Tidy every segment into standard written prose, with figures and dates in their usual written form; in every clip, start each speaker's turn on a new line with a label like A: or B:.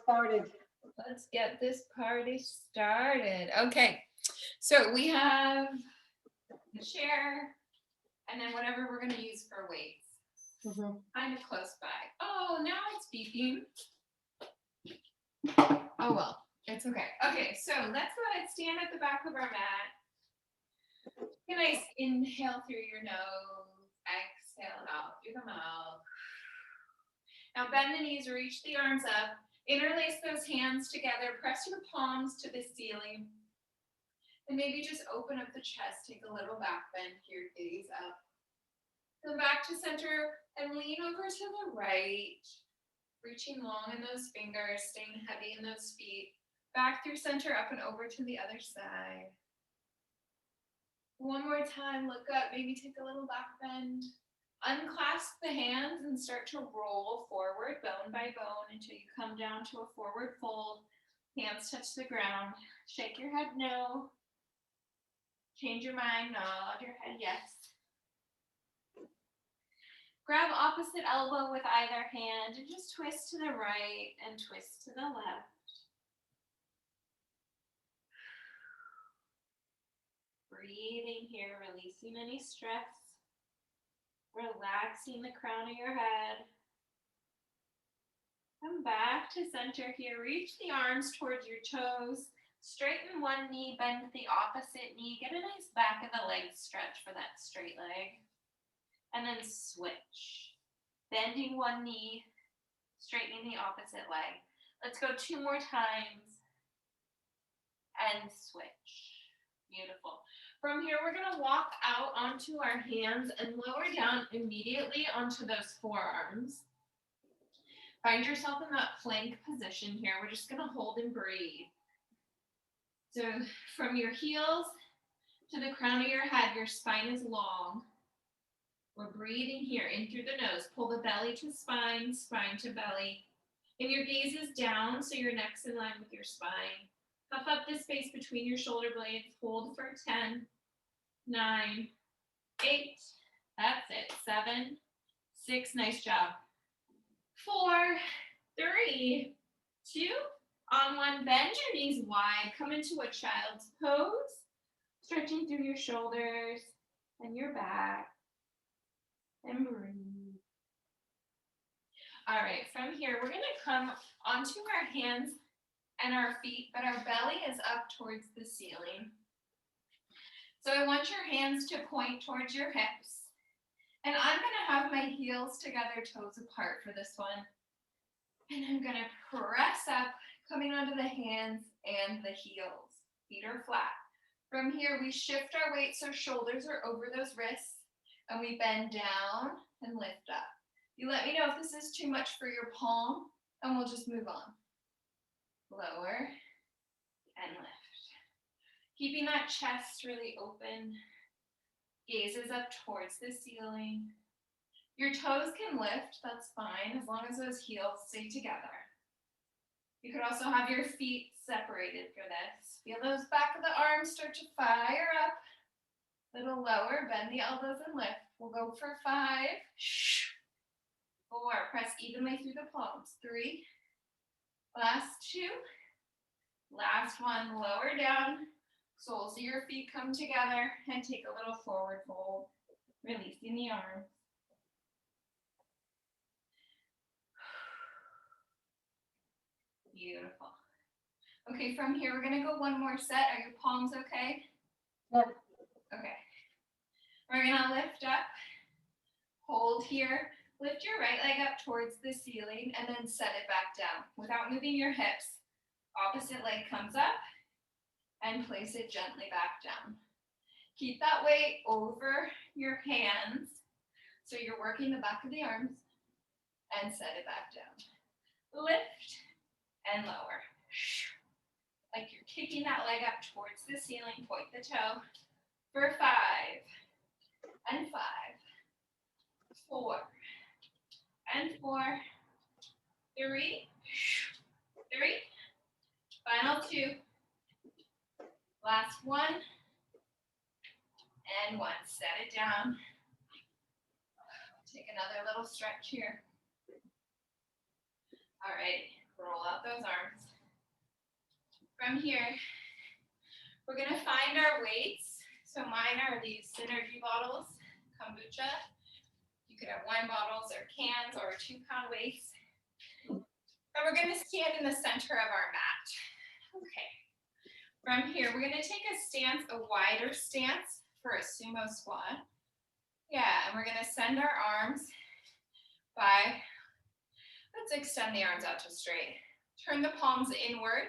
A: Started.
B: Let's get this party started. Okay, so we have the chair and then whatever we're going to use for weights. Kind of close by. Oh, now it's beeping. Oh, well, it's okay. Okay, so let's go ahead and stand at the back of our mat. Take a nice inhale through your nose. Exhale out through the mouth. Now bend the knees, reach the arms up. Interlace those hands together. Press your palms to the ceiling. And maybe just open up the chest. Take a little back bend here, gaze up. Come back to center and lean over to the right. Reaching long in those fingers, staying heavy in those feet. Back through center, up and over to the other side. One more time, look up, maybe take a little back bend. Unclasp the hands and start to roll forward, bone by bone, until you come down to a forward fold. Hands touch the ground. Shake your head no. Change your mind, nod your head yes. Grab opposite elbow with either hand and just twist to the right and twist to the left. Breathing here, releasing any stress. Relaxing the crown of your head. Come back to center here. Reach the arms towards your toes. Straighten one knee, bend the opposite knee. Get a nice back of the leg stretch for that straight leg. And then switch. Bending one knee, straightening the opposite leg. Let's go 2 more times. And switch. Beautiful. From here, we're going to walk out onto our hands and lower down immediately onto those forearms. Find yourself in that plank position here. We're just going to hold and breathe. So from your heels to the crown of your head, your spine is long. We're breathing here in through the nose. Pull the belly to spine, spine to belly. And your gaze is down, so your neck's in line with your spine. Puff up the space between your shoulder blades. Hold for 10, 9, 8. That's it. 7, 6. Nice job. 4, 3, 2. On 1, bend your knees wide. Come into a child's pose. Stretching through your shoulders and your back. And breathe. All right, from here, we're going to come onto our hands and our feet, but our belly is up towards the ceiling. So I want your hands to point towards your hips. And I'm going to have my heels together, toes apart for this one. And I'm going to press up, coming onto the hands and the heels. Feet are flat. From here, we shift our weight so shoulders are over those wrists. And we bend down and lift up. You let me know if this is too much for your palm, and we'll just move on. Lower and lift. Keeping that chest really open. Gaze is up towards the ceiling. Your toes can lift, that's fine, as long as those heels stay together. You could also have your feet separated for this. Feel those back of the arms start to fire up. Little lower, bend the elbows and lift. We'll go for 5, 4, press evenly through the palms. 3, last 2, last 1, lower down. Soles of your feet come together and take a little forward fold, releasing the arms. Beautiful. Okay, from here, we're gonna go one more set. Are your palms okay?
A: Yep.
B: Okay. We're gonna lift up, hold here, lift your right leg up towards the ceiling and then set it back down without moving your hips. Opposite leg comes up and place it gently back down. Keep that weight over your hands so you're working the back of the arms and set it back down. Lift and lower. Like you're kicking that leg up towards the ceiling, point the toe for 5 and 5, 4 and 4, 3, 3, final 2, last 1 and 1. Set it down. Take another little stretch here. All right, Roll out those arms. From here, we're gonna find our weights. So mine are these Synergy bottles, kombucha. You could have wine bottles or cans or 2-pound weights. And we're gonna stand in the center of our mat. Okay. From here, we're gonna take a stance, a wider stance for a sumo squat. Yeah, and we're gonna send our arms by, let's extend the arms out to straight. Turn the palms inward.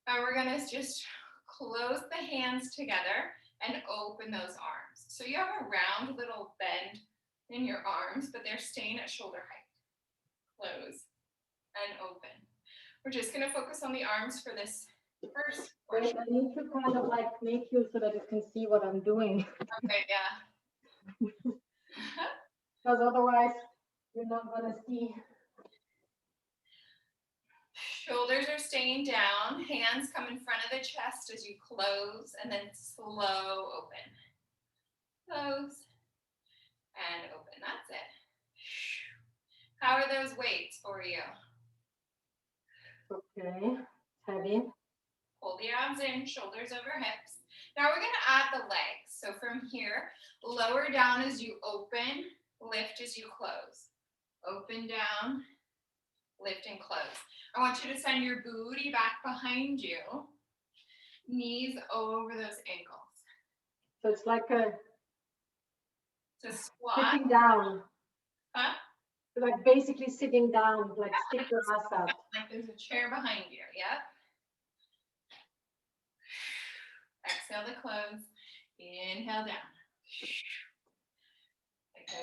B: And we're gonna just close the hands together and open those arms. So you have a round little bend in your arms, but they're staying at shoulder height. Close and open. We're just gonna focus on the arms for this first portion.
A: Wait, I need to kind of like make you so that you can see what I'm doing.
B: Okay, yeah.
A: Because otherwise you're not gonna see.
B: Shoulders are staying down, hands come in front of the chest as you close and then slow open. Close and open, that's it. How are those weights for you?
A: Okay, heavy.
B: Pull the abs in, shoulders over hips. Now we're gonna add the legs. So from here, lower down as you open, lift as you close. Open down, lift and close. I want you to send your booty back behind you, knees over those ankles.
A: So it's like a
B: squat.
A: sitting down.
B: Huh?
A: Like basically sitting down, like stick your ass out.
B: Like there's a chair behind you, yep. Exhale to close, inhale down. There's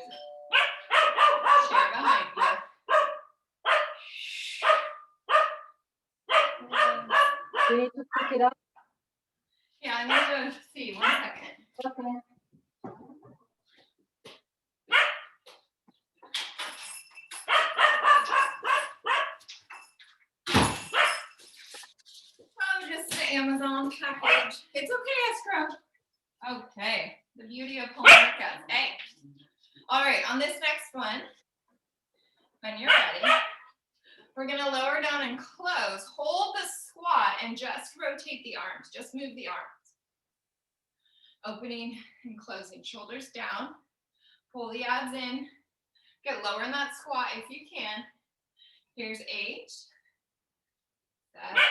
B: a chair behind you.
A: You need to pick it up.
B: Yeah, I need to see, 1 second.
A: Okay.
B: Oh, just the Amazon package. It's okay, Escrow. Okay, the beauty of home workouts. Hey. All right, on this next one, when you're ready, we're gonna lower down and close. Hold the squat and just rotate the arms. Just move the arms. Opening and closing, shoulders down. Pull the abs in. Get lower in that squat if you can. Here's 8, 7.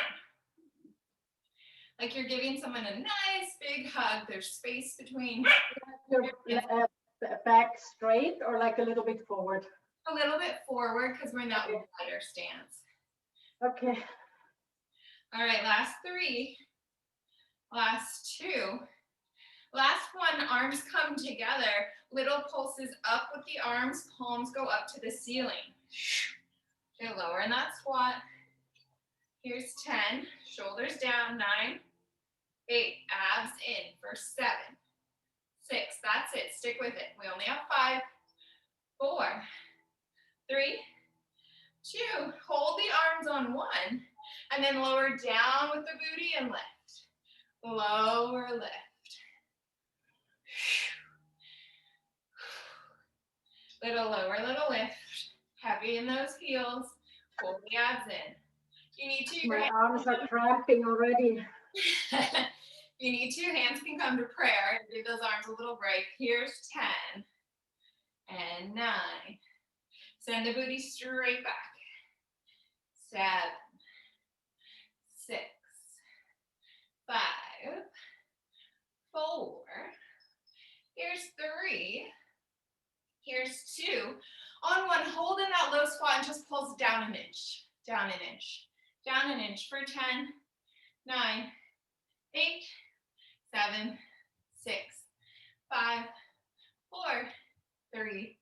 B: Like you're giving someone a nice big hug. There's space between.
A: Your back straight or like a little bit forward?
B: A little bit forward because we're in that wider stance.
A: Okay.
B: All right, last 3. Last 2. Last one, arms come together. Little pulses up with the arms, palms go up to the ceiling. Get lower in that squat. Here's 10, shoulders down, 9, 8, abs in for 7, 6, that's it, stick with it. We only have 5, 4, 3, 2, hold the arms on 1, and then lower down with the booty and lift. Lower, lift. Little lower, little lift. Heavy in those heels. Pull the abs in. You need to.
A: My arms are cramping already.
B: You need to. Hands can come to prayer. Give those arms a little break. Here's 10 and 9. Send the booty straight back. 7, 6, 5, 4. Here's 3. Here's 2. On 1, hold in that low squat and just pulse down an inch. Down an inch. Down an inch for 10, 9, 8, 7, 6, 5, 4, 3,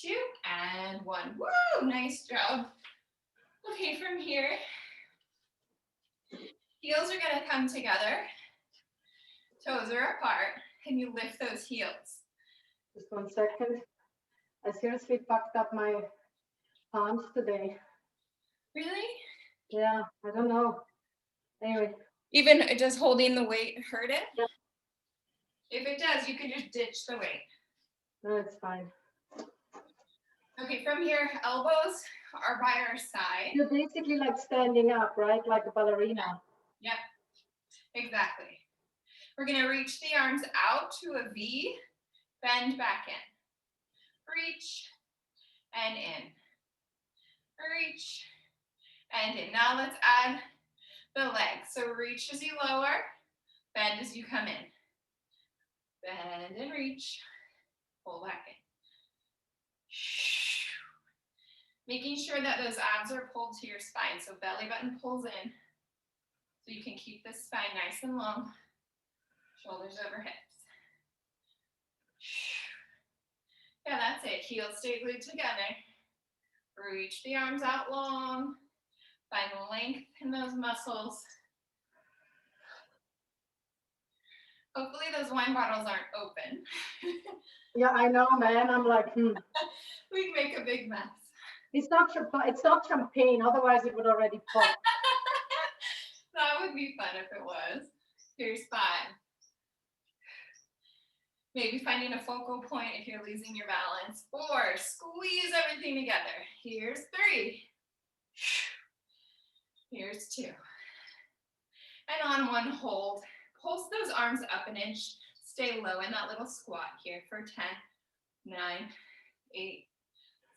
B: 2, and 1. Woo! Nice job. Okay, from here, heels are going to come together. Toes are apart, and you lift those heels.
A: Just 1 second. I seriously fucked up my palms today.
B: Really?
A: Yeah, I don't know. Anyway.
B: Even does holding the weight hurt it?
A: Yeah.
B: If it does, you can just ditch the weight.
A: No, it's fine.
B: Okay, from here, elbows are by our side.
A: You're basically like standing up, right? Like a ballerina.
B: Yep, exactly. We're gonna reach the arms out to a V, bend back in. Reach and in. Reach and in. Now let's add the legs. So reach as you lower, bend as you come in. Bend and reach, pull back in. Making sure that those abs are pulled to your spine. So belly button pulls in. So you can keep this spine nice and long. Shoulders over hips. Yeah, that's it. Heels stay glued together. Reach the arms out long. Find length in those muscles. Hopefully those wine bottles aren't open.
A: Yeah, I know, man. I'm like,
B: We'd make a big mess.
A: It's not champagne. Otherwise, it would already pop.
B: That would be fun if it was. Here's 5. Maybe finding a focal point if you're losing your balance. 4, squeeze everything together. Here's 3. Here's 2. And on 1, hold. Pulse those arms up an inch. Stay low in that little squat here for 10, 9, 8,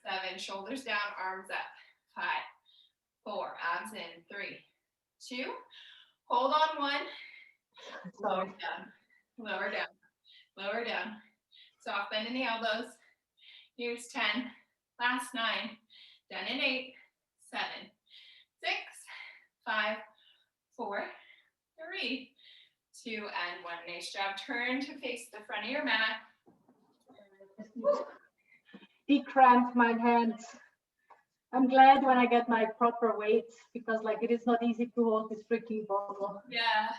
B: 7. Shoulders down, arms up. 5, 4, abs in. 3, 2. Hold on 1. Lower down, lower down, lower down. Soft bend in the elbows. Here's 10. Last 9. Done in 8, 7, 6, 5, 4, 3, 2, and 1. Nice job. Turn to face the front of your mat.
A: Decramp my hands. I'm glad when I get my proper weights because like it is not easy to hold this freaking bottle.
B: Yeah.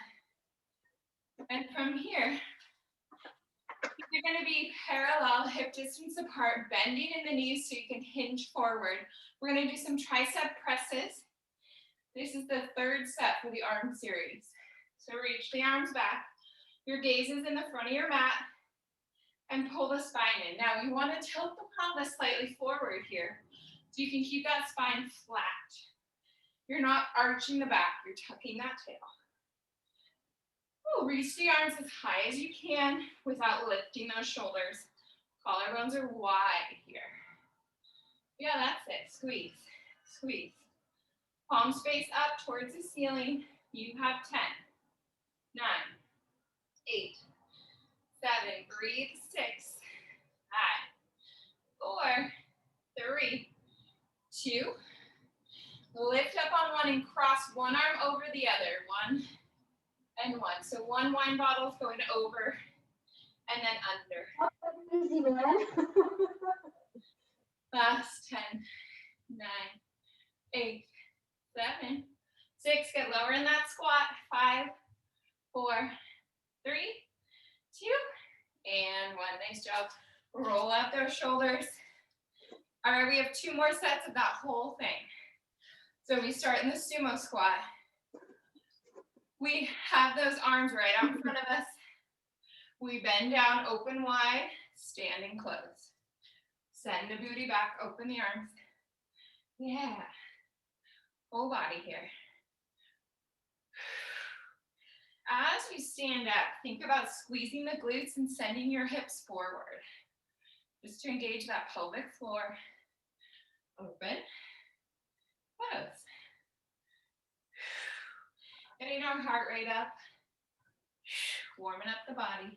B: And from here, you're going to be parallel, hip distance apart, bending in the knees so you can hinge forward. We're going to do some tricep presses. This is the 3rd set for the arm series. So reach the arms back. Your gaze is in the front of your mat and pull the spine in. Now you want to tilt the pelvis slightly forward here so you can keep that spine flat. You're not arching the back, you're tucking that tail. Ooh, reach the arms as high as you can without lifting those shoulders. Collarbones are wide here. Yeah, that's it. Squeeze, squeeze. Palms face up towards the ceiling. You have 10, 9, 8, 7, breathe, 6, 5, 4, 3, 2. Lift up on 1 and cross one arm over the other. 1 and 1. So 1 wine bottle going over and then under.
A: Easy, man.
B: Last 10, 9, 8, 7, 6. Get lower in that squat. 5, 4, 3, 2, and 1. Nice job. Roll out those shoulders. All right, we have 2 more sets of that whole thing. So we start in the sumo squat. We have those arms right out in front of us. We bend down, open wide, stand and close. Send the booty back, open the arms. Yeah. Full body here. As you stand up, think about squeezing the glutes and sending your hips forward. Just to engage that pelvic floor. Open. Close. Getting our heart rate up. Warming up the body.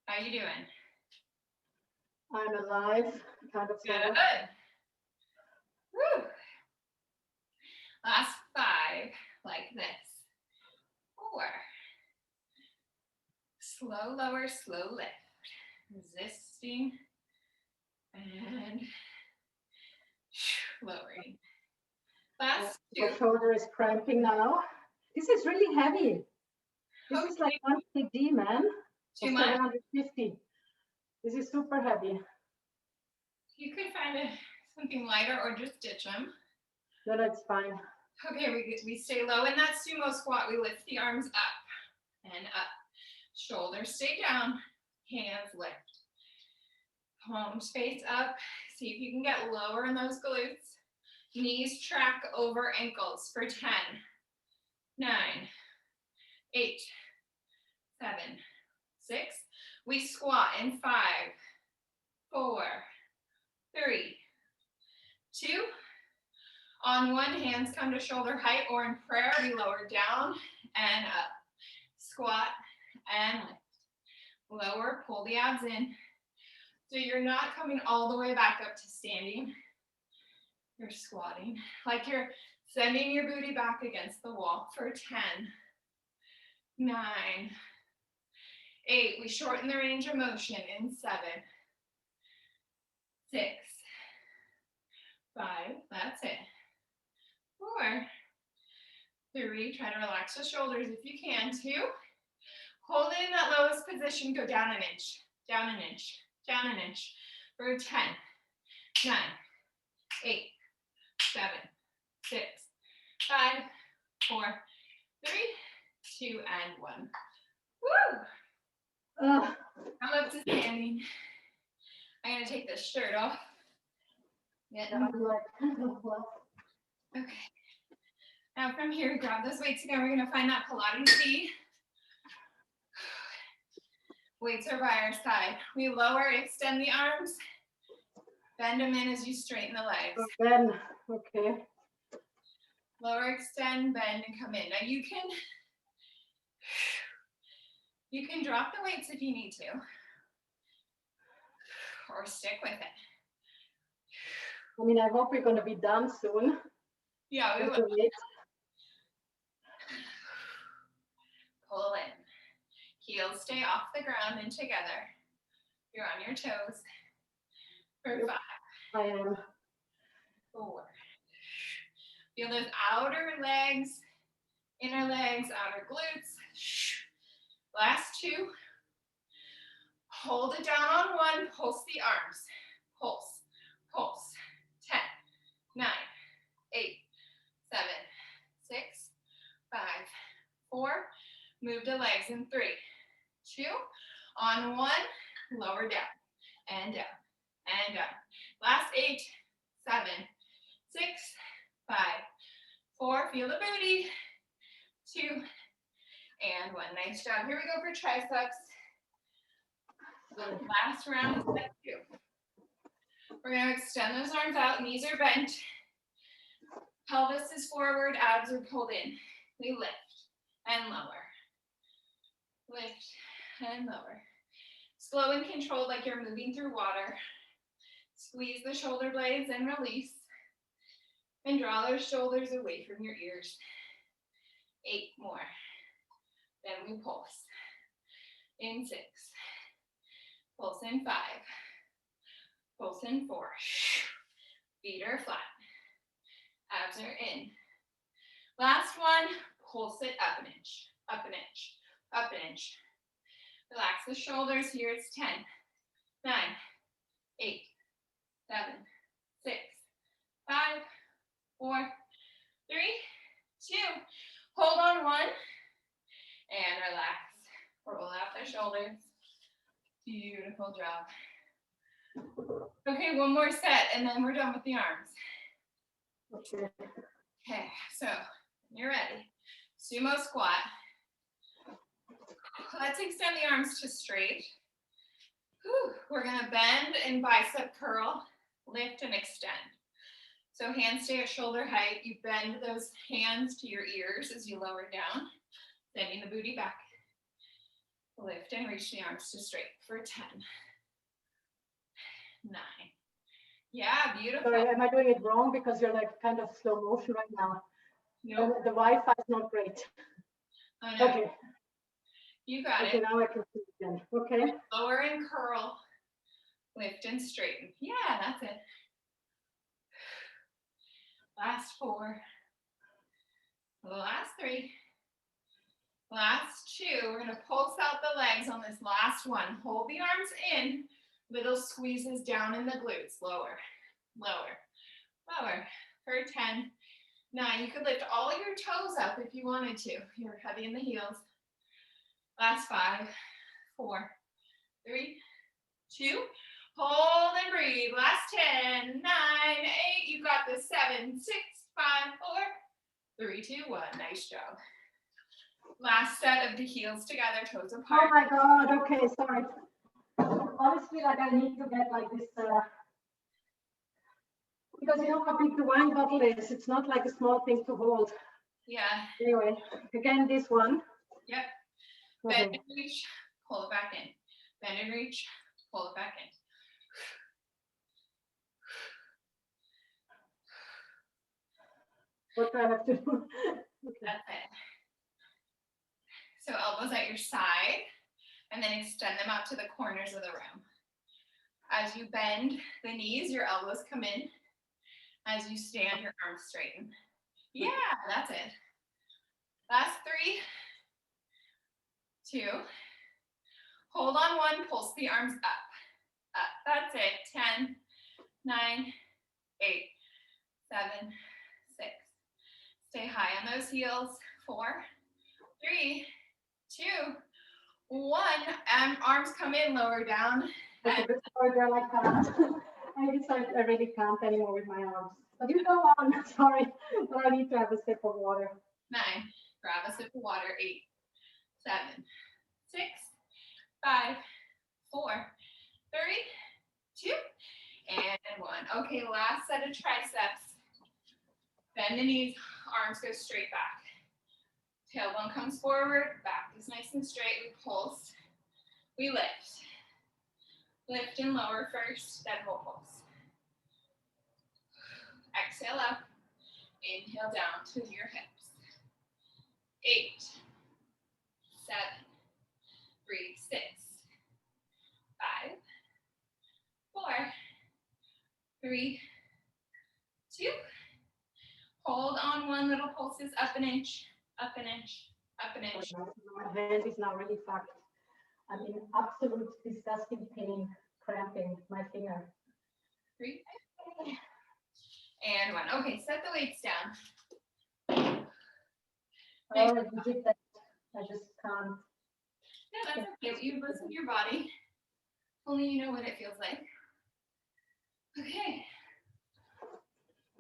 B: How you doing?
A: I'm alive, kind of.
B: Good. Woo. Last 5, like this. 4. Slow lower, slow lift. Resisting and lowering. Last 2.
A: My shoulder is cramping now. This is really heavy. This is like 1 kg, man.
B: Too much?
A: 750. This is super heavy.
B: You could find something lighter or just ditch them.
A: No, that's fine.
B: Okay, we stay low in that sumo squat. We lift the arms up and up. Shoulders stay down, hands lift. Palms face up. See if you can get lower in those glutes. Knees track over ankles for 10, 9, 8, 7, 6. We squat in 5, 4, 3, 2. On one, hands come to shoulder height, or in prayer, we lower down and up. Squat and lift. Lower, pull the abs in. So you're not coming all the way back up to standing. You're squatting like you're sending your booty back against the wall for 10, 9, 8. We shorten the range of motion in 7, 6, 5. That's it. 4, 3. Try to relax the shoulders if you can. 2. Hold it in that lowest position. Go down an inch, down an inch, down an inch for 10, 9, 8, 7, 6, 5, 4, 3, 2, and 1. Woo! I'm up to standing. I'm gonna take this shirt off. Yeah. Okay. Now from here, grab those weights again. We're gonna find that Pilates V. Weights are by our side. We lower, extend the arms, bend them in as you straighten the legs.
A: Bend, okay.
B: Lower, extend, bend, and come in. Now you can drop the weights if you need to, or stick with it.
A: I mean, I hope we're going to be done soon.
B: Yeah, we will. Pull in. Heels stay off the ground and together. You're on your toes. For 5.
A: I am.
B: 4. Feel those outer legs, inner legs, outer glutes. Last 2. Hold it down on 1. Pulse the arms. Pulse. Pulse. 10, 9, 8, 7, 6, 5, 4. Move the legs in 3, 2. On 1, lower down and down and down. Last 8, 7, 6, 5, 4. Feel the booty. 2 and 1. Nice job. Here we go for triceps. Last round is set 2. We're going to extend those arms out. Knees are bent. Pelvis is forward. Abs are pulled in. We lift and lower. Lift and lower. Slow and controlled like you're moving through water. Squeeze the shoulder blades and release. And draw those shoulders away from your ears. 8 more. Then we pulse. In 6. Pulse in 5. Pulse in 4. Feet are flat. Abs are in. Last one. Pulse it up an inch. Up an inch. Up an inch. Relax the shoulders. Here it's 10, 9, 8, 7, 6, 5, 4, 3, 2. Hold on 1. And relax. Roll out the shoulders. Beautiful job. Okay, one more set and then we're done with the arms.
A: Okay.
B: Okay, so you're ready. Sumo squat. Let's extend the arms to straight. Whew. We're gonna bend and bicep curl, lift and extend. So hands stay at shoulder height. You bend those hands to your ears as you lower down, bending the booty back. Lift and reach the arms to straight for 10, 9. Yeah, beautiful.
A: Sorry, am I doing it wrong? Because you're like kind of slow motion right now.
B: Nope.
A: The Wi-Fi is not great.
B: Oh, no.
A: Okay.
B: You got
A: Okay,
B: it.
A: now I can see it again. Okay.
B: Lower and curl. Lift and straighten. Yeah, that's it. Last 4. Last 3. Last 2. We're going to pulse out the legs on this last one. Hold the arms in. Little squeezes down in the glutes. Lower, lower, lower. For 10, 9. You could lift all your toes up if you wanted to. You're heavy in the heels. Last 5, 4, 3, 2. Hold and breathe. Last 10, 9, 8. You got this. 7, 6, 5, 4, 3, 2, 1. Nice job. Last set of the heels together, toes
A: Oh
B: apart.
A: my God. Okay, sorry. Honestly, like I need to get like this, because you know how big the wine bottle is. It's not like a small thing to hold.
B: Yeah.
A: Anyway, again, this one.
B: Yep.
A: Okay.
B: Bend and reach, pull it back in. Bend and reach, pull it back in.
A: What do I have to do? Okay.
B: That's it. So elbows at your side, and then extend them out to the corners of the room. As you bend the knees, your elbows come in. As you stand, your arms straighten. Yeah, that's it. Last 3, 2. Hold on 1, pulse the arms up. Up. That's it. 10, 9, 8, 7, 6. Stay high on those heels. 4, 3, 2, 1. Arms come in, lower down.
A: Okay, but sorry, girl, I can't. I decided I really can't anymore with my arms. But you go on. Sorry, but I need to have a sip of water.
B: 9. Grab a sip of water. 8, 7, 6, 5, 4, 3, 2, and 1. Okay, last set of triceps. Bend the knees, arms go straight back. Tailbone comes forward, back is nice and straight. We pulse, we lift. Lift and lower first, then we'll pulse. Exhale up, inhale down to your hips. 8, 7, 3, 6, 5, 4, 3, 2. Hold on 1, little pulses, up an inch, up an inch, up an inch.
A: My hand is now really fucked. I'm in absolute disgusting pain, cramping my finger.
B: 3, and 1. Okay, set the weights down.
A: I already did that. I just can't.
B: Yeah, that's okay. You listen to your body. Only you know what it feels like. Okay.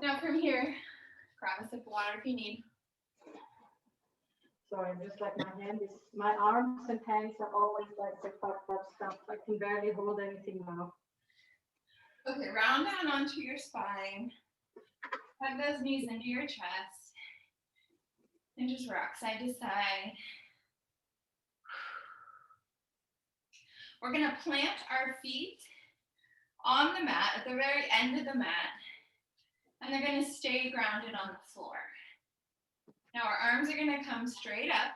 B: Now from here, grab a sip of water if you need.
A: Sorry, just like my arms and hands are always like the fucked up stuff. I can barely hold anything now.
B: Okay, round down onto your spine. Hug those knees into your chest. And just rock side to side. We're going to plant our feet on the mat, at the very end of the mat. And they're going to stay grounded on the floor. Now our arms are going to come straight up.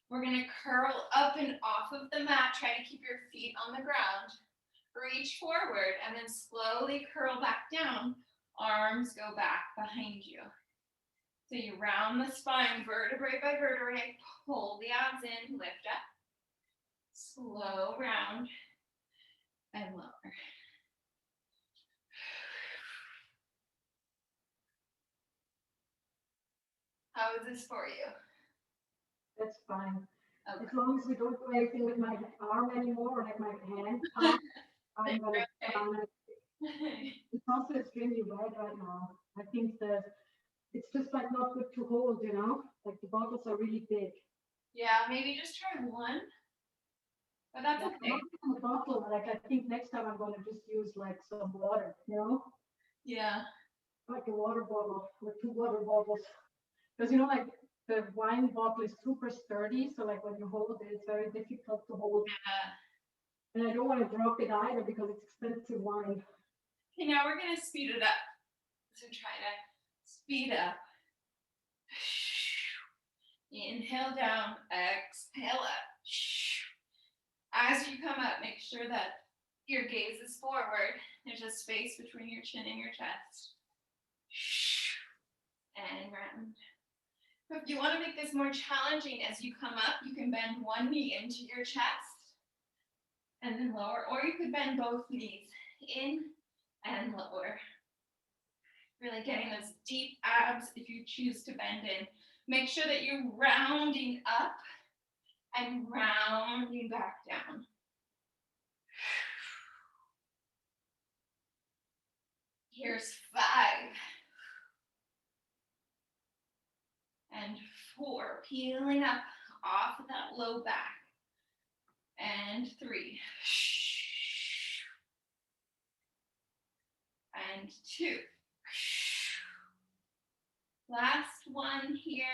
B: We're going to curl up and off of the mat. Try to keep your feet on the ground. Reach forward and then slowly curl back down. Arms go back behind you. So you round the spine vertebrae by vertebrae. Pull the abs in, lift up. Slow round and lower. How is this for you?
A: That's fine.
B: Okay.
A: As long as we don't do anything with my arm anymore, or like my hand, I'm gonna It's also extremely wide right now. I think that it's just like not good to hold, you know? Like the bottles are really big.
B: Yeah, maybe just try 1. But that's okay.
A: Not even a bottle, like I think next time I'm gonna just use like some water, you know?
B: Yeah.
A: Like a water bottle or 2 water bottles. Because you know, like the wine bottle is super sturdy, so like when you hold it, it's very difficult to hold.
B: Yeah.
A: And I don't want to drop it either because it's expensive wine.
B: Okay, now we're going to speed it up. So try to speed up. Inhale down, exhale up. As you come up, make sure that your gaze is forward. There's a space between your chin and your chest. And round. If you want to make this more challenging, as you come up, you can bend one knee into your chest and then lower, or you could bend both knees in and lower. Really getting those deep abs if you choose to bend in. Make sure that you're rounding up and rounding back down. Here's 5. And 4, peeling up off of that low back. And 3. And 2. Last one here.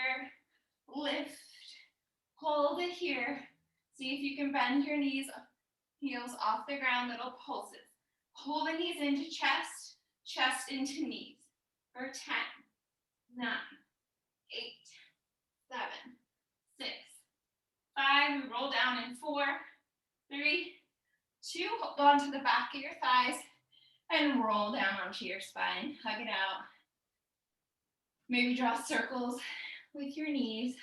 B: Lift. Hold it here. See if you can bend your knees, heels off the ground, little pulses. Pull the knees into chest, chest into knees. For 10, 9, 8, 7, 6, 5. We roll down in 4, 3, 2. Hold on to the back of your thighs and roll down onto your spine. Hug it out. Maybe draw circles with your knees.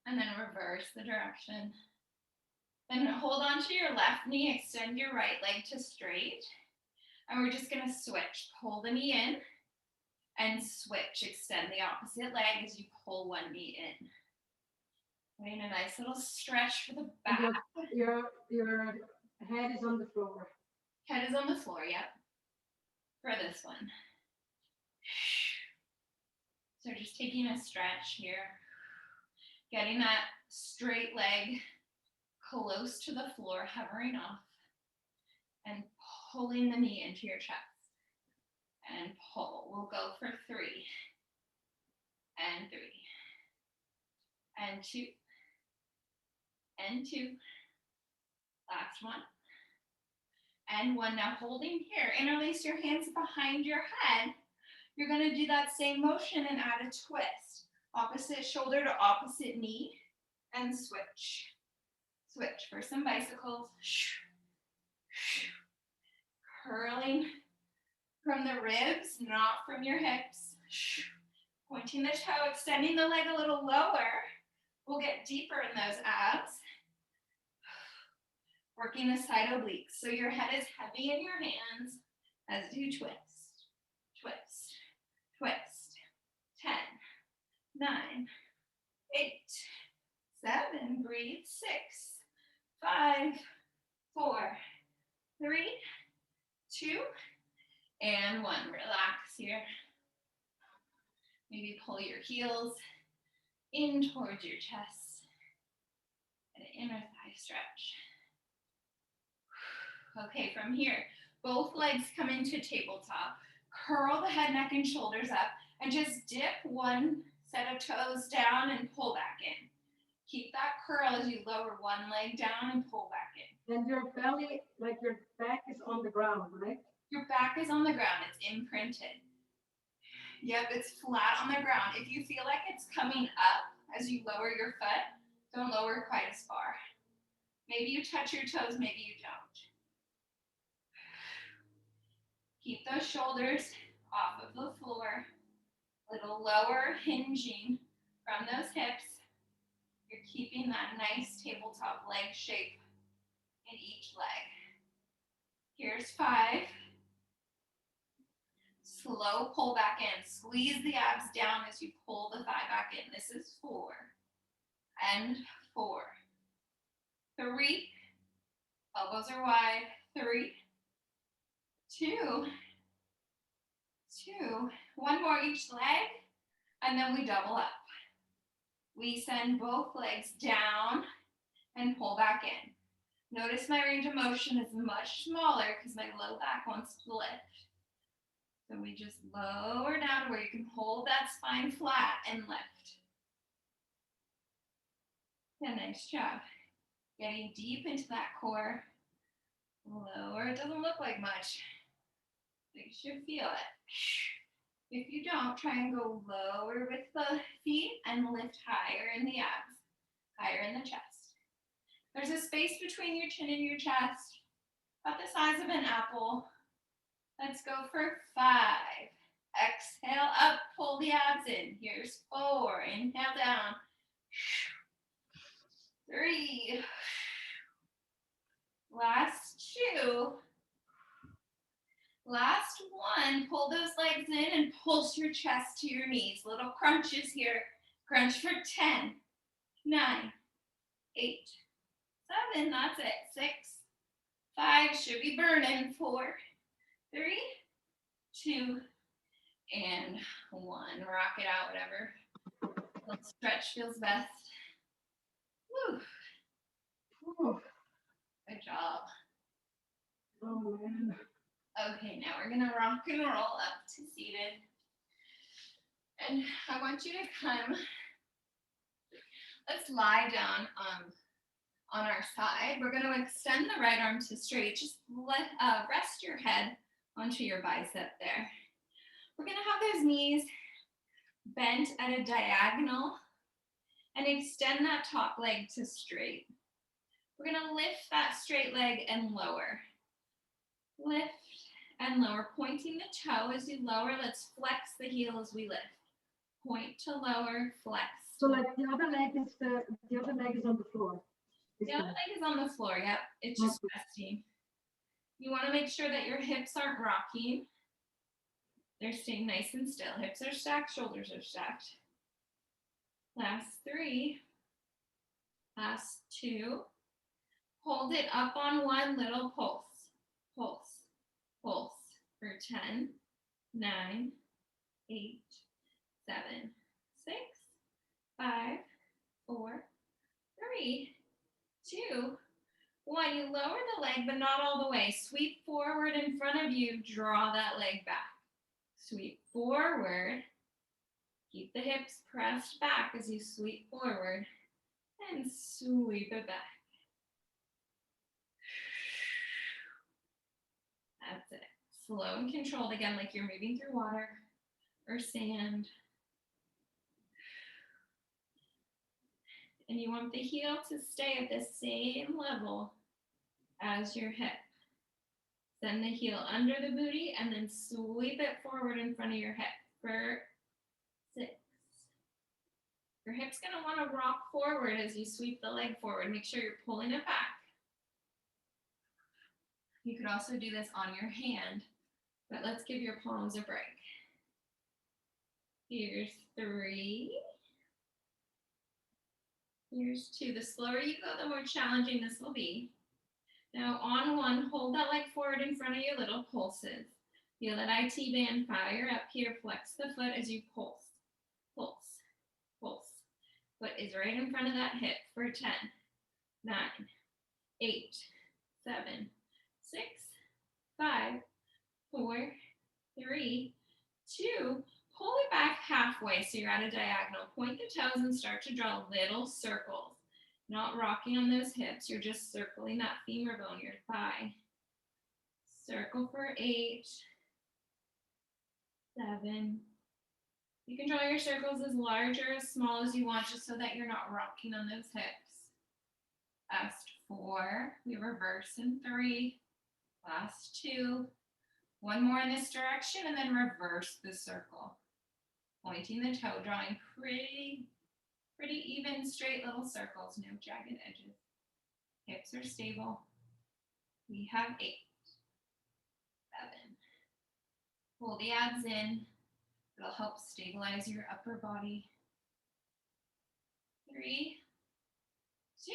B: And then reverse the direction. Then hold on to your left knee, extend your right leg to straight. And we're just gonna switch. Pull the knee in and switch. Extend the opposite leg as you pull one knee in. Getting a nice little stretch for the back.
A: Your head is on the floor.
B: Head is on the floor, yep. For this one. So just taking a stretch here. Getting that straight leg close to the floor, hovering off. And pulling the knee into your chest. And pull. We'll go for 3. And 3. And 2. And 2. Last one. And 1. Now holding here. Interlace your hands behind your head. You're going to do that same motion and add a twist. Opposite shoulder to opposite knee. And switch. Switch for some bicycles. Curling from the ribs, not from your hips. Pointing the toe, extending the leg a little lower. We'll get deeper in those abs. Working the side obliques. So your head is heavy in your hands as you twist, twist, twist. 10, 9, 8, 7, breathe. 6, 5, 4, 3, 2, and 1. Relax here. Maybe pull your heels in towards your chest. And an inner thigh stretch. Okay, from here, both legs come into tabletop. Curl the head, neck, and shoulders up. And just dip one set of toes down and pull back in. Keep that curl as you lower one leg down and pull back in.
A: And your belly, like your back is on the ground, right?
B: Your back is on the ground. It's imprinted. Yep, it's flat on the ground. If you feel like it's coming up as you lower your foot, don't lower quite as far. Maybe you touch your toes, maybe you don't. Keep those shoulders off of the floor. A little lower, hinging from those hips. You're keeping that nice tabletop leg shape in each leg. Here's 5. Slow pull back in. Squeeze the abs down as you pull the thigh back in. This is 4. And 4. 3. Elbows are wide. 3. 2. 2. 1 more each leg. And then we double up. We send both legs down and pull back in. Notice my range of motion is much smaller because my low back wants to lift. So we just lower down to where you can hold that spine flat and lift. Yeah, nice job. Getting deep into that core. Lower, it doesn't look like much. But you should feel it. If you don't, try and go lower with the feet and lift higher in the abs, higher in the chest. There's a space between your chin and your chest, about the size of an apple. Let's go for 5. Exhale up, pull the abs in. Here's 4. Inhale down. 3. Last 2. Last 1. Pull those legs in and pulse your chest to your knees. Little crunches here. Crunch for 10, 9, 8, 7. That's it. 6, 5. Should be burning. 4, 3, 2, and 1. Rock it out, whatever stretch feels best. Woo.
A: Oh,
B: Good job.
A: oh man.
B: Okay, now we're gonna rock and roll up to seated. And I want you to come, let's lie down on our side. We're gonna extend the right arm to straight. Just rest your head onto your bicep there. We're gonna have those knees bent at a diagonal and extend that top leg to straight. We're gonna lift that straight leg and lower. Lift and lower, pointing the toe as you lower. Let's flex the heel as we lift. Point to lower, flex.
A: So like the other leg is on the floor.
B: The other leg is on the floor, yep. It's just resting. You want to make sure that your hips aren't rocking. They're staying nice and still. Hips are stacked, shoulders are stacked. Last 3. Last 2. Hold it up on 1, little pulse. Pulse, pulse for 10, 9, 8, 7, 6, 5, 4, 3, 2, 1. You lower the leg, but not all the way. Sweep forward in front of you. Draw that leg back. Sweep forward. Keep the hips pressed back as you sweep forward. And sweep it back. That's it. Slow and controlled again, like you're moving through water or sand. And you want the heel to stay at the same level as your hip. Send the heel under the booty and then sweep it forward in front of your hip for 6. Your hip's gonna wanna rock forward as you sweep the leg forward. Make sure you're pulling it back. You could also do this on your hand, but let's give your palms a break. Here's 3. Here's 2. The slower you go, the more challenging this will be. Now on 1, hold that leg forward in front of your little pulses. Feel that IT band fire up here. Flex the foot as you pulse. Pulse, pulse. Foot is right in front of that hip for 10, 9, 8, 7, 6, 5, 4, 3, 2. Pull it back halfway so you're at a diagonal. Point the toes and start to draw little circles. Not rocking on those hips. You're just circling that femur bone, your thigh. Circle for 8, 7. You can draw your circles as large or as small as you want, just so that you're not rocking on those hips. Last 4. We reverse in 3. Last 2. 1 more in this direction, and then reverse the circle. Pointing the toe, drawing pretty even, straight little circles, no jagged edges. Hips are stable. We have 8, 7. Pull the abs in. It'll help stabilize your upper body. 3, 2,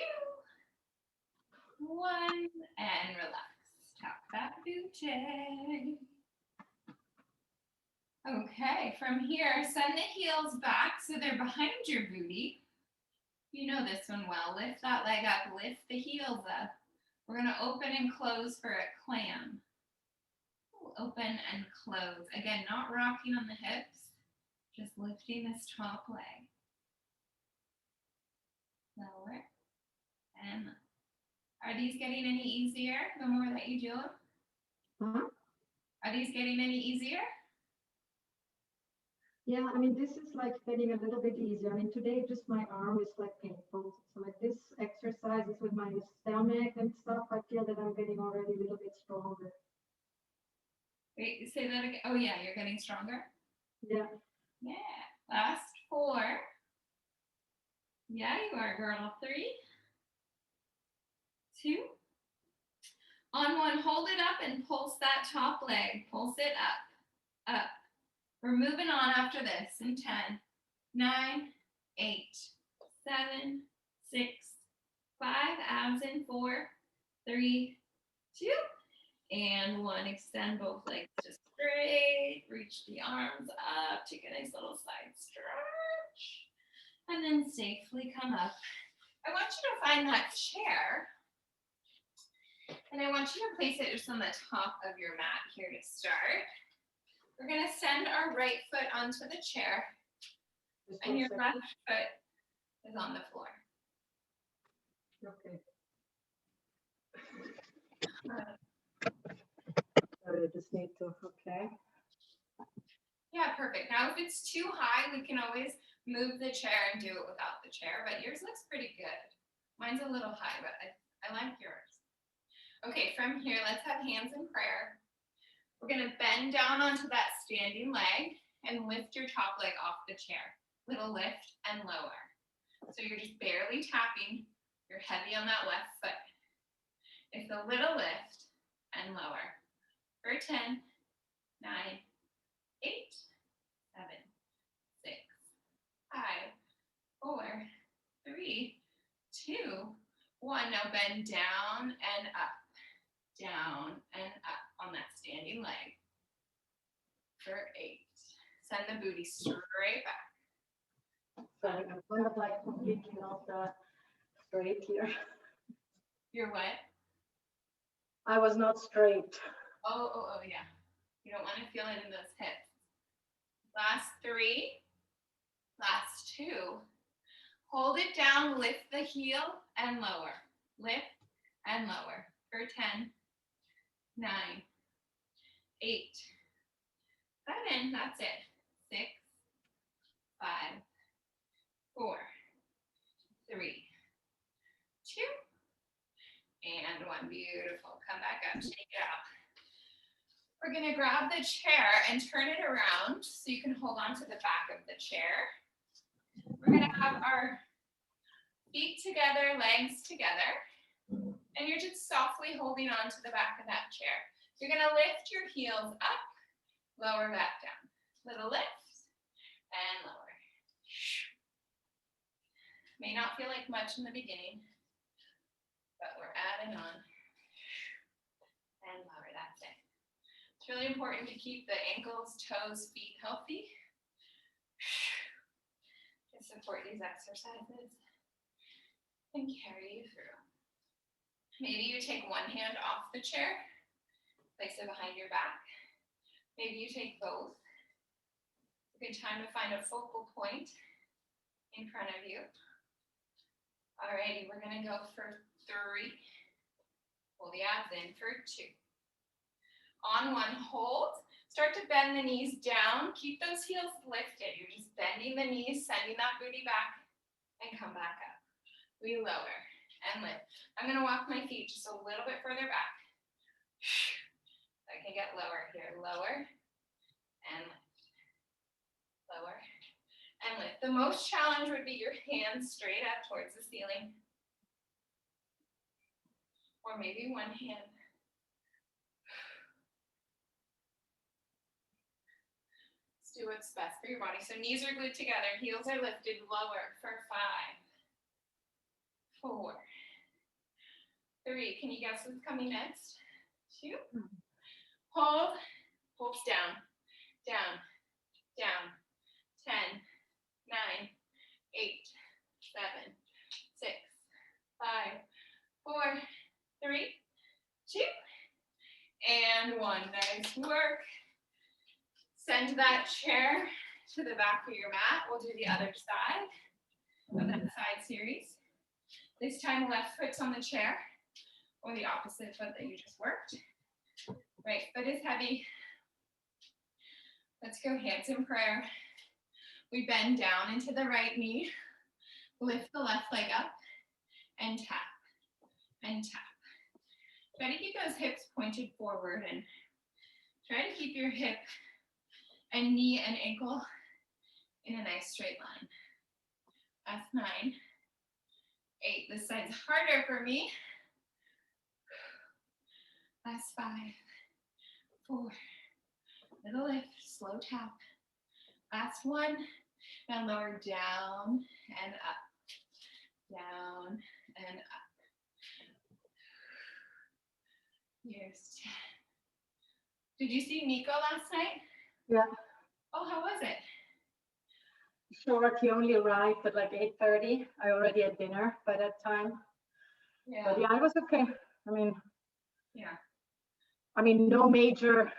B: 1, and relax. Tap that booty. Okay, from here, send the heels back so they're behind your booty. You know this one well. Lift that leg up, lift the heels up. We're gonna open and close for a clam. Open and close. Again, not rocking on the hips, just lifting this top leg. Lower and up. Are these getting any easier the more that you do them? Are these getting any easier?
A: Yeah, I mean, this is like getting a little bit easier. I mean, today just my arm is like painful. So like this exercises with my stomach and stuff, I feel that I'm getting already a little bit stronger.
B: Wait, say that again. Oh yeah, you're getting stronger?
A: Yeah.
B: Yeah. Last 4. Yeah, you are, girl. 3, 2. On 1, hold it up and pulse that top leg. Pulse it up, up. We're moving on after this in 10, 9, 8, 7, 6, 5, abs in 4, 3, 2, And 1, extend both legs just straight, reach the arms up, take a nice little side stretch, and then safely come up. I want you to find that chair, and I want you to place it just on the top of your mat here to start. We're gonna send our right foot onto the chair, and your left foot is on the floor.
A: Okay. I just need to, okay.
B: Yeah, perfect. Now, if it's too high, we can always move the chair and do it without the chair, but yours looks pretty good. Mine's a little high, but I like yours. Okay, from here, let's have hands in prayer. We're gonna bend down onto that standing leg and lift your top leg off the chair. Little lift and lower. So you're just barely tapping. You're heavy on that left foot. It's a little lift and lower. For 10, 9, 8, 7, 6, 5, 4, 3, 2, 1. Now bend down and up, down and up on that standing leg. For 8. Send the booty straight back.
A: Sorry, I'm kind of like completely not straight here.
B: You're what?
A: I was not straight.
B: Oh, yeah. You don't want to feel it in those hips. Last 3. Last 2. Hold it down, lift the heel and lower. Lift and lower. For 10, 9, 8, 7. That's it. 6, 5, 4, 3, 2, and 1. Beautiful. Come back up. Shake it out. We're going to grab the chair and turn it around so you can hold on to the back of the chair. We're going to have our feet together, legs together, and you're just softly holding on to the back of that chair. You're going to lift your heels up, lower back down. Little lift and lower. May not feel like much in the beginning, but we're adding on. And lower, that's it. It's really important to keep the ankles, toes, feet healthy to support these exercises and carry you through. Maybe you take one hand off the chair, place it behind your back. Maybe you take both. It's a good time to find a focal point in front of you. Alrighty, we're gonna go for 3. Pull the abs in for 2. On 1, hold. Start to bend the knees down. Keep those heels lifted. You're just bending the knees, sending that booty back, and come back up. We lower and lift. I'm gonna walk my feet just a little bit further back. I can get lower here. Lower and lift. Lower and lift. The most challenge would be your hands straight up towards the ceiling. Or maybe one hand. Let's do what's best for your body. So knees are glued together, heels are lifted, lower for 5, 4, 3. Can you guess what's coming next? 2. Hold, pulse down, down, down. 10, 9, 8, 7, 6, 5, 4, 3, 2, and 1. Nice work. Send that chair to the back of your mat. We'll do the other side of that side series. This time, left foot's on the chair, or the opposite foot that you just worked. Right foot is heavy. Let's go hands in prayer. We bend down into the right knee, lift the left leg up, and tap, and tap. Try to keep those hips pointed forward, and try to keep your hip and knee and ankle in a nice straight line. That's 9, 8. This side's harder for me. That's 5, 4. Little lift, slow tap. Last 1. Now lower down and up. Down and up. Here's Did you see Nico last night?
A: Yeah.
B: Oh, how was it?
A: Short, he only arrived at like 8:30. I already had dinner by that time.
B: Yeah.
A: But yeah, it was okay.
B: Yeah.
A: No major.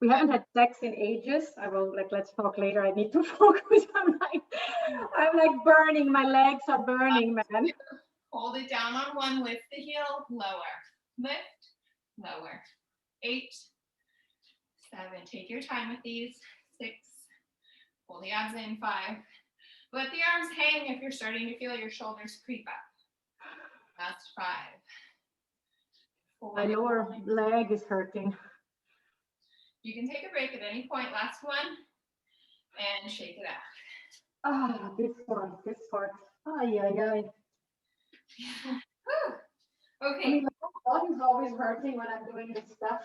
A: We haven't had sex in ages. I will let's talk later. I need to focus. I'm like burning. My legs are burning, man.
B: Hold it down on one, lift the heel, lower. Lift, lower. 8, 7. Take your time with these. 6. Pull the abs in. 5. Let the arms hang if you're starting to feel your shoulders creep up. Last 5. 4.
A: My lower leg is hurting.
B: You can take a break at any point. Last one. And shake it out.
A: Ah, this part. Ay, ay, ay.
B: Okay.
A: My body's always hurting when I'm doing this stuff.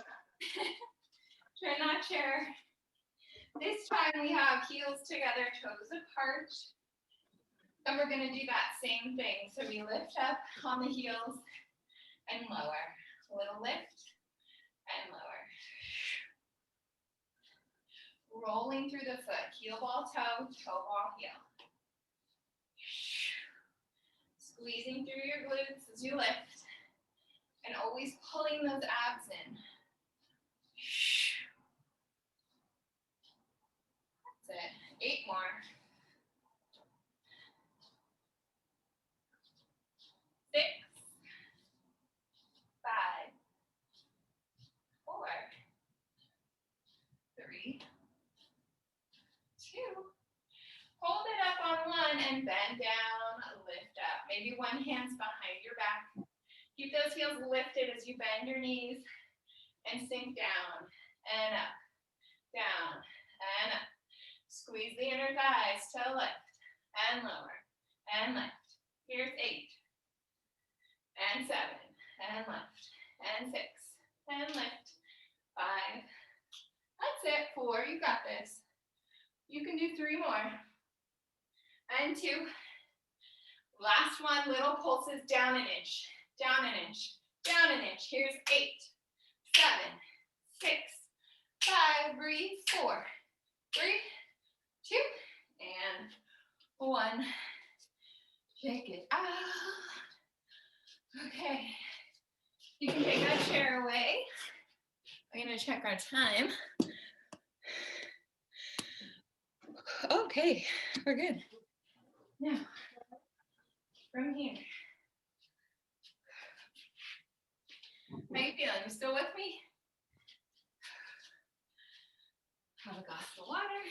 B: Try not share. This time we have heels together, toes apart. And we're going to do that same thing. So we lift up on the heels and lower. A little lift and lower. Rolling through the foot. Heel ball toe, toe ball heel. Squeezing through your glutes as you lift. And always pulling those abs in. That's it. 8 more. 6, 5, 4, 3, 2. Hold it up on one and bend down, lift up. Maybe one hand's behind your back. Keep those heels lifted as you bend your knees and sink down and up, down and up. Squeeze the inner thighs to lift and lower and lift. Here's 8 and 7 and lift and 6 and lift. 5. That's it. 4. You got this. You can do 3 more. And 2. Last one, little pulses down an inch, down an inch, down an inch. Here's 8, 7, 6, 5, breathe, 4, 3, 2, and 1. Shake it out. Okay. You can take that chair away. I'm going to check our time. Okay, we're good. Now, from here. How you feeling? You still with me? Have a glass of water.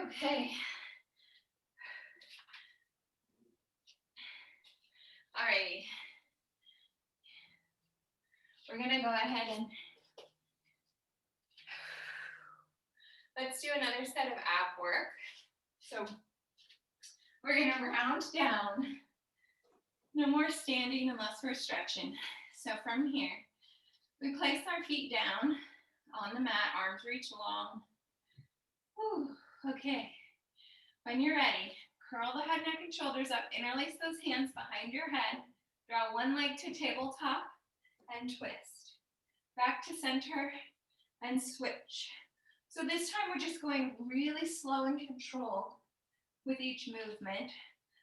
B: Okay. Alrighty. We're gonna go ahead and let's do another set of ab work. So we're gonna round down. No more standing unless we're stretching. So from here, we place our feet down on the mat, arms reach long. Whew, okay. When you're ready, curl the head, neck, and shoulders up. Interlace those hands behind your head. Draw one leg to tabletop and twist. Back to center and switch. So this time we're just going really slow and controlled with each movement.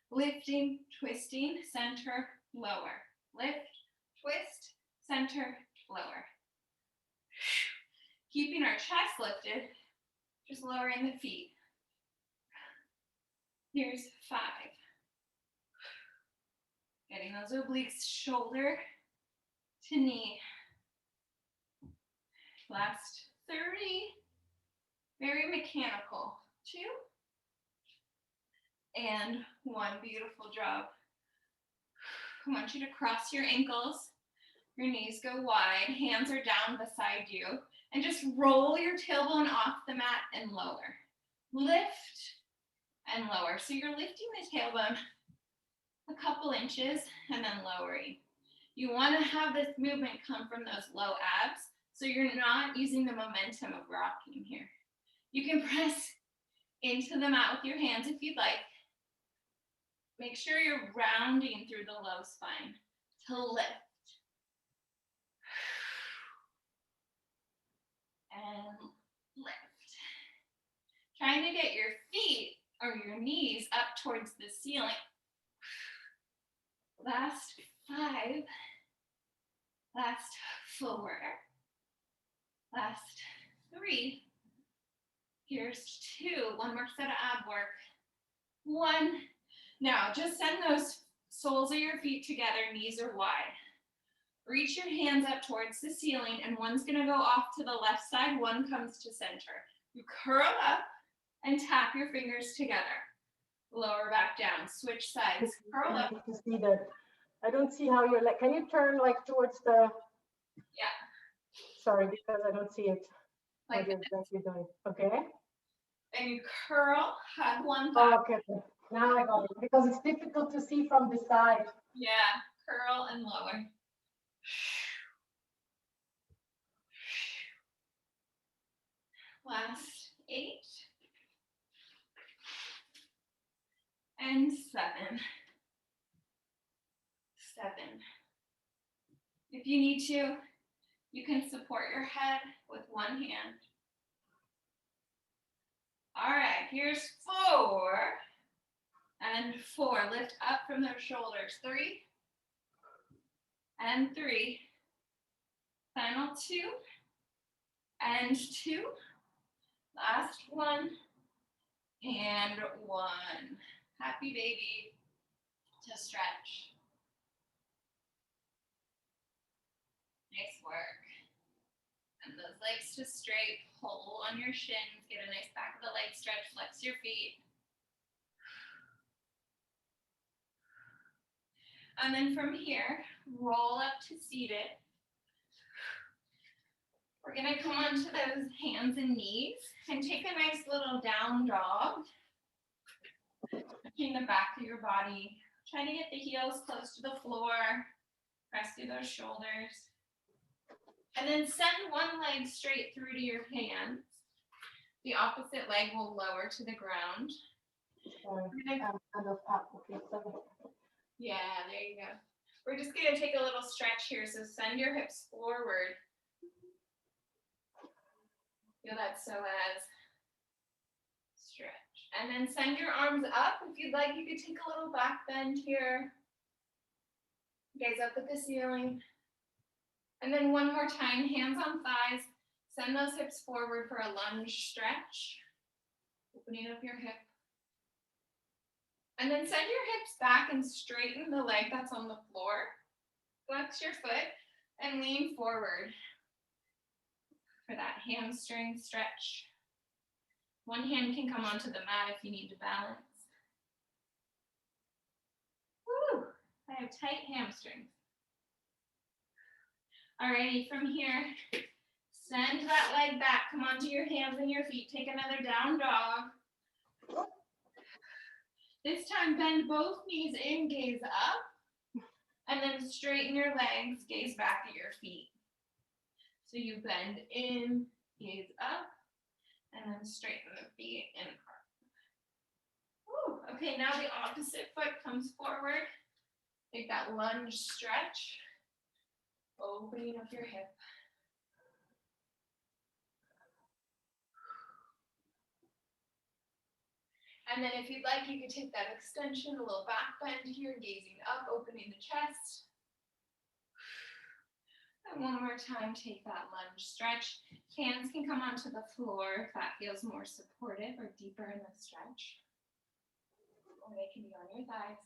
B: Lifting, twisting, center, lower. Lift, twist, center, lower. Keeping our chest lifted, just lowering the feet. Here's 5. Getting those obliques shoulder to knee. Last 30. Very mechanical. 2. And 1. Beautiful job. I want you to cross your ankles. Your knees go wide. Hands are down beside you. And just roll your tailbone off the mat and lower. Lift and lower. So you're lifting the tailbone a couple inches and then lowering. You want to have this movement come from those low abs, so you're not using the momentum of rocking here. You can press into the mat with your hands if you'd like. Make sure you're rounding through the low spine to lift. And lift. Trying to get your feet or your knees up towards the ceiling. Last 5. Last 4. Last 3. Here's 2. One more set of ab work. 1. Now just send those soles of your feet together, knees are wide. Reach your hands up towards the ceiling, and one's gonna go off to the left side, one comes to center. You curl up and tap your fingers together. Lower back down, switch sides, curl up.
A: To see that. I don't see how you're like, can you turn like towards the,
B: Yeah.
A: Sorry, because I don't see it.
B: Like
A: what you're exactly doing. Okay.
B: And you curl, hug one
A: Oh,
B: thigh.
A: okay. Now I got it, because it's difficult to see from the side.
B: Yeah, curl and lower. Last 8. And 7. 7. If you need to, you can support your head with one hand. All right, here's 4. And 4. Lift up from their shoulders. 3. And 3. Final 2. And 2. Last 1. And 1. Happy baby to stretch. Nice work. And those legs to straight. Pull on your shins. Get a nice back of the leg stretch. Flex your feet. And then from here, roll up to seated. We're gonna come onto those hands and knees and take a nice little down dog. Touching the back of your body. Trying to get the heels close to the floor. Press through those shoulders. And then send one leg straight through to your hands. The opposite leg will lower to the ground. Yeah, there you go. We're just gonna take a little stretch here. So send your hips forward. Feel that psoas. Stretch. And then send your arms up. If you'd like, you could take a little back bend here. Gaze up at the ceiling. And then one more time, hands on thighs. Send those hips forward for a lunge stretch. Opening up your hip. And then send your hips back and straighten the leg that's on the floor. Flex your foot and lean forward for that hamstring stretch. One hand can come onto the mat if you need to balance. Woo! I have tight hamstrings. Alrighty, from here, send that leg back. Come onto your hands and your feet. Take another down dog. This time, bend both knees in, gaze up, and then straighten your legs, gaze back at your feet. So you bend in, gaze up, and then straighten the feet in front. Okay, now the opposite foot comes forward. Take that lunge stretch, opening up your hip. And then if you'd like, you could take that extension, a little back bend here, gazing up, opening the chest. And one more time, take that lunge stretch. Hands can come onto the floor if that feels more supportive or deeper in the stretch. Or they can be on your thighs.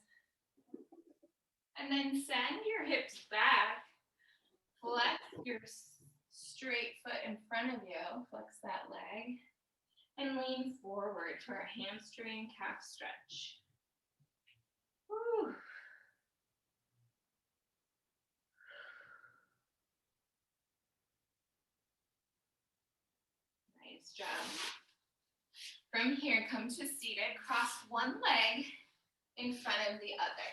B: And then send your hips back. Flex your straight foot in front of you. Flex that leg. And lean forward for a hamstring calf stretch. Woo. Nice job. From here, come to seated. Cross one leg in front of the other.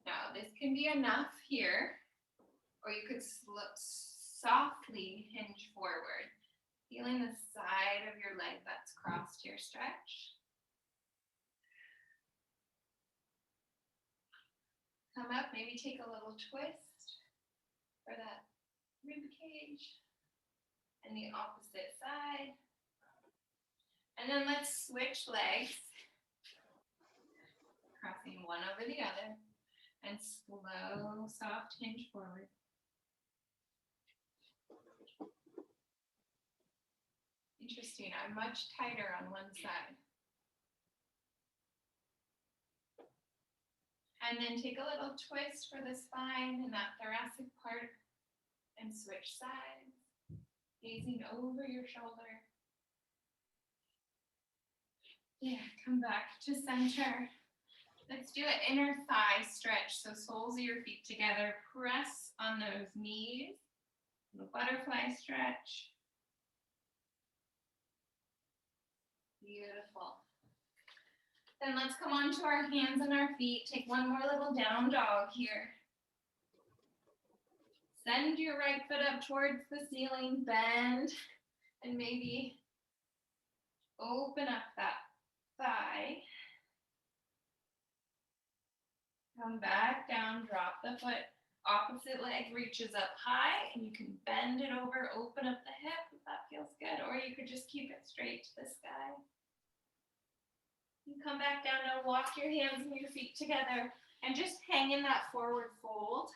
B: Now, this can be enough here, or you could softly hinge forward. Feeling the side of your leg that's crossed your stretch. Come up, maybe take a little twist for that rib cage. And the opposite side. And then let's switch legs. Crossing one over the other. And slow, soft hinge forward. Interesting, I'm much tighter on one side. And then take a little twist for the spine and that thoracic part and switch sides, gazing over your shoulder. Yeah, come back to center. Let's do an inner thigh stretch. So soles of your feet together, press on those knees. The butterfly stretch. Beautiful. Then let's come onto our hands and our feet. Take one more little down dog here. Send your right foot up towards the ceiling, bend, and maybe open up that thigh. Come back down, drop the foot. Opposite leg reaches up high, and you can bend it over, open up the hip if that feels good, or you could just keep it straight to the sky. You come back down now, walk your hands and your feet together, and just hang in that forward fold.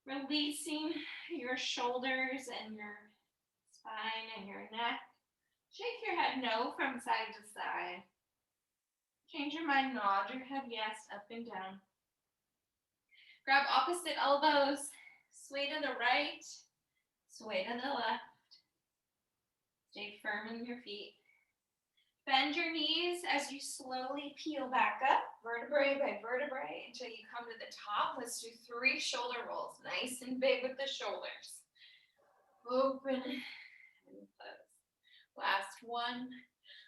B: Releasing your shoulders and your spine and your neck. Shake your head no from side to side. Change your mind, nod your head yes, up and down. Grab opposite elbows, sway to the right, sway to the left. Stay firm in your feet. Bend your knees as you slowly peel back up, vertebrae by vertebrae, until you come to the top. Let's do 3 shoulder rolls, nice and big with the shoulders. Open and close. Last one.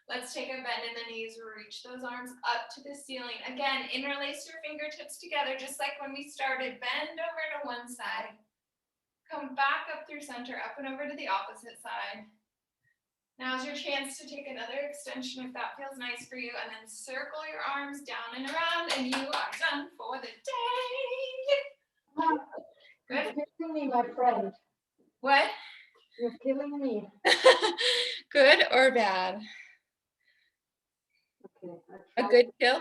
B: Let's take a bend in the knees, reach those arms up to the ceiling. Again, interlace your fingertips together, just like when we started. Bend over to one side. Come back up through center, up and over to the opposite side. Now's your chance to take another extension if that feels nice for you, and then circle your arms down and around, and you are done for the day. Good.
A: You're killing me, my friend.
B: What?
A: You're killing me.
B: Good or bad?
A: Okay.
B: A good kill?